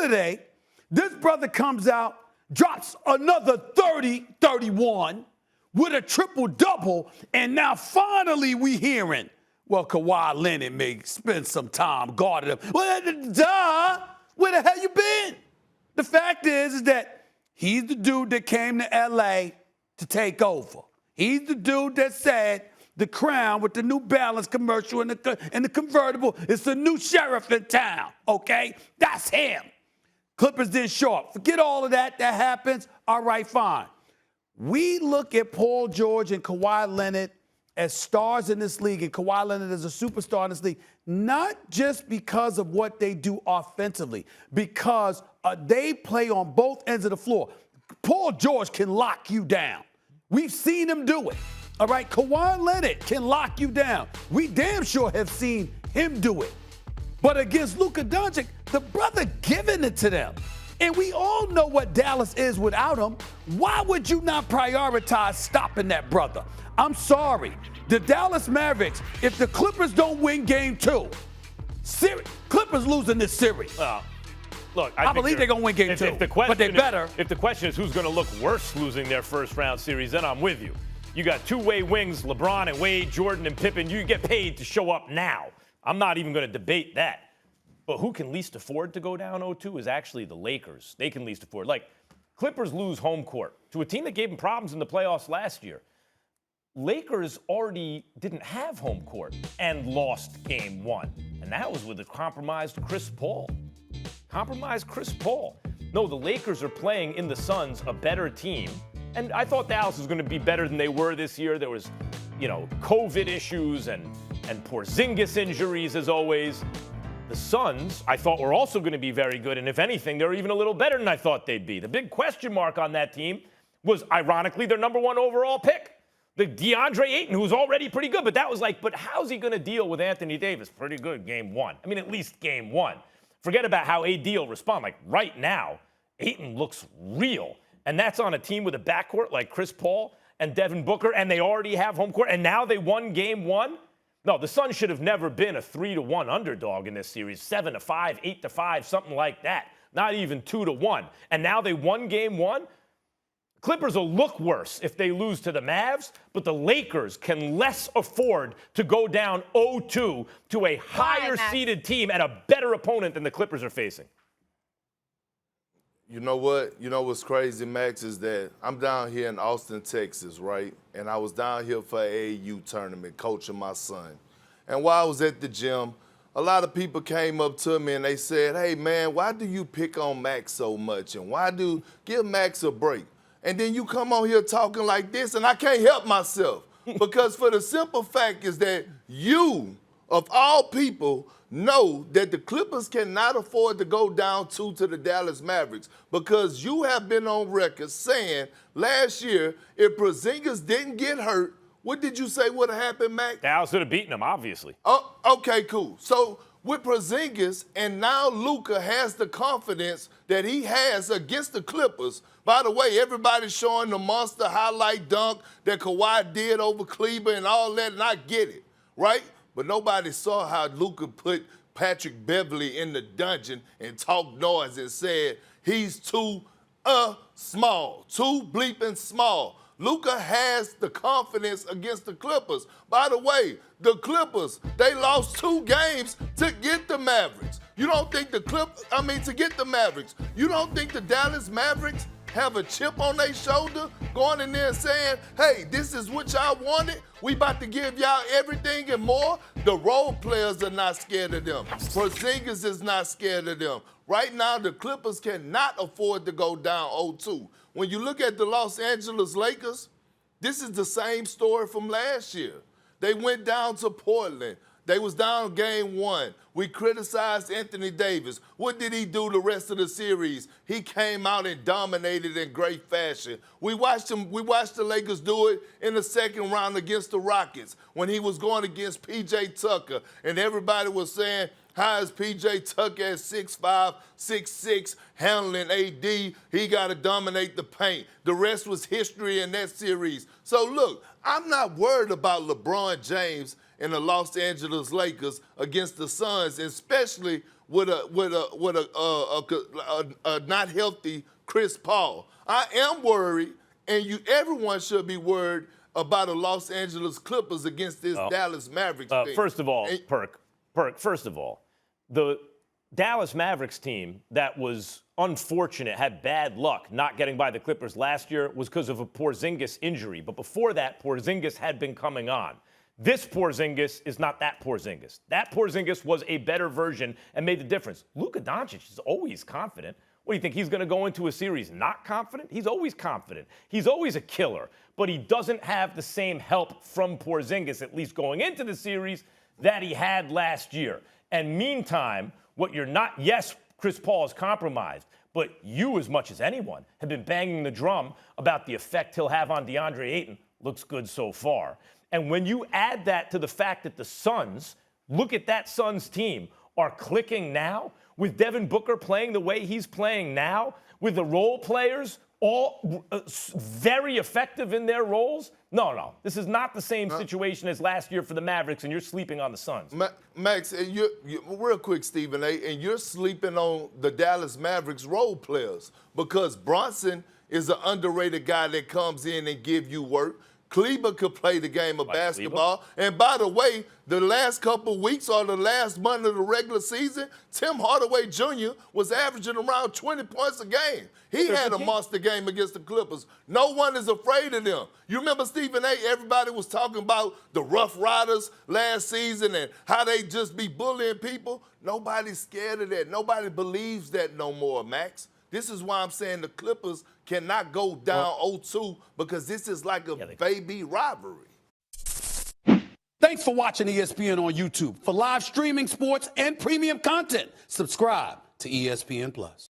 Saturday, this brother comes out, drops another 30, 31 with a triple-double, and now finally we hearing, well, Kawhi Leonard may spend some time guarding him. Well, duh, where the hell you been? The fact is that he's the dude that came to L.A. to take over. He's the dude that said the Crown with the New Balance commercial and the convertible is the new sheriff in town, okay? That's him. Clippers didn't show up. Forget all of that. That happens. All right, fine. We look at Paul George and Kawhi Leonard as stars in this league, and Kawhi Leonard is a superstar in this league, not just because of what they do offensively, because they play on both ends of the floor. Paul George can lock you down. We've seen him do it. All right, Kawhi Leonard can lock you down. We damn sure have seen him do it. But against Luka Doncic, the brother giving it to them. And we all know what Dallas is without him. Why would you not prioritize stopping that brother? I'm sorry. The Dallas Mavericks, if the Clippers don't win game 2, Clippers losing this series. Look, I believe they're going to win game 2, but they better. If the question is who's going to look worse losing their first-round series, then I'm with you. You got two-way wings, LeBron and Wade, Jordan and Pippen. You get paid to show up now. I'm not even going to debate that. But who can least afford to go down 0-2 is actually the Lakers. They can least afford. Like, Clippers lose home court to a team that gave them problems in the playoffs last year. Lakers already didn't have home court and lost game 1. And that was with a compromised Chris Paul. Compromised Chris Paul. No, the Lakers are playing in the Suns a better team. And I thought Dallas was going to be better than they were this year. There was, COVID issues and Porzingis injuries as always. The Suns, I thought, were also going to be very good. And if anything, they're even a little better than I thought they'd be. The big question mark on that team was, ironically, their number 1 overall pick. The DeAndre Ayton, who's already pretty good. But that was like, but how's he going to deal with Anthony Davis? Pretty good game 1. I mean, at least game 1. Forget about how AD will respond. Like, right now, Ayton looks real. And that's on a team with a backcourt like Chris Paul and Devin Booker, and they already have home court, and now they won game 1? No, the Suns should have never been a 3-1 underdog in this series, 7-5, 8-5, something like that. Not even 2-1. And now they won game 1? Clippers will look worse if they lose to the Mavs, but the Lakers can less afford to go down 0-2 to a higher-seeded team and a better opponent than the Clippers are facing. You know what? You know what's crazy, Max, is that I'm down here in Austin, Texas, right? And I was down here for an AAU tournament coaching my son. And while I was at the gym, a lot of people came up to me and they said, hey, man, why do you pick on Max so much? And give Max a break? And then you come on here talking like this, and I can't help myself. Because for the simple fact is that you, of all people, know that the Clippers cannot afford to go down 2 to the Dallas Mavericks because you have been on record saying last year if Porzingis didn't get hurt, what did you say would have happened, Mac? Dallas would have beaten him, obviously. Oh, okay, cool. So with Porzingis and now Luka has the confidence that he has against the Clippers. By the way, everybody's showing the monster highlight dunk that Kawhi did over Cleveland and all that, and I get it, right? But nobody saw how Luka put Patrick Beverly in the dungeon and talked noise and said he's too small, too bleeping small. Luka has the confidence against the Clippers. By the way, the Clippers, they lost 2 games to get the Mavericks. You don't think to get the Mavericks. You don't think the Dallas Mavericks have a chip on their shoulder going in there saying, hey, this is what y'all wanted. We about to give y'all everything and more. The role players are not scared of them. Porzingis is not scared of them. Right now, the Clippers cannot afford to go down 0-2. When you look at the Los Angeles Lakers, this is the same story from last year. They went down to Portland. They was down game 1. We criticized Anthony Davis. What did he do the rest of the series? He came out and dominated in great fashion. We watched the Lakers do it in the second round against the Rockets when he was going against P.J. Tucker. And everybody was saying, how is P.J. Tucker at 6'5", 6'6", handling AD? He got to dominate the paint. The rest was history in that series. So look, I'm not worried about LeBron James and the Los Angeles Lakers against the Suns, especially with a not healthy Chris Paul. I am worried, and everyone should be worried about the Los Angeles Clippers against this Dallas Mavericks team. First of all, Perk, first of all, the Dallas Mavericks team that was unfortunate, had bad luck not getting by the Clippers last year was because of a Porzingis injury. But before that, Porzingis had been coming on. This Porzingis is not that Porzingis. That Porzingis was a better version and made the difference. Luka Doncic is always confident. What do you think? He's going to go into a series not confident? He's always confident. He's always a killer. But he doesn't have the same help from Porzingis, at least going into the series, that he had last year. And meantime, what you're not, yes, Chris Paul is compromised, but you, as much as anyone, have been banging the drum about the effect he'll have on DeAndre Ayton. Looks good so far. And when you add that to the fact that the Suns, look at that Suns team, are clicking now, with Devin Booker playing the way he's playing now, with the role players all very effective in their roles. No. This is not the same situation as last year for the Mavericks, and you're sleeping on the Suns. Max, and you real quick, Stephen A., and you're sleeping on the Dallas Mavericks role players because Bronson is an underrated guy that comes in and give you work. Kleber could play the game of basketball. Kleber? And by the way, the last couple weeks or the last month of the regular season, Tim Hardaway Jr. was averaging around 20 points a game. He had a monster game against the Clippers. No one is afraid of them. You remember, Stephen A., everybody was talking about the Rough Riders last season and how they just be bullying people. Nobody's scared of that. Nobody believes that no more, Max. This is why I'm saying the Clippers cannot go down 0-2 because this is like a baby rivalry. Thanks for watching ESPN on YouTube. For live streaming sports and premium content, subscribe to ESPN+.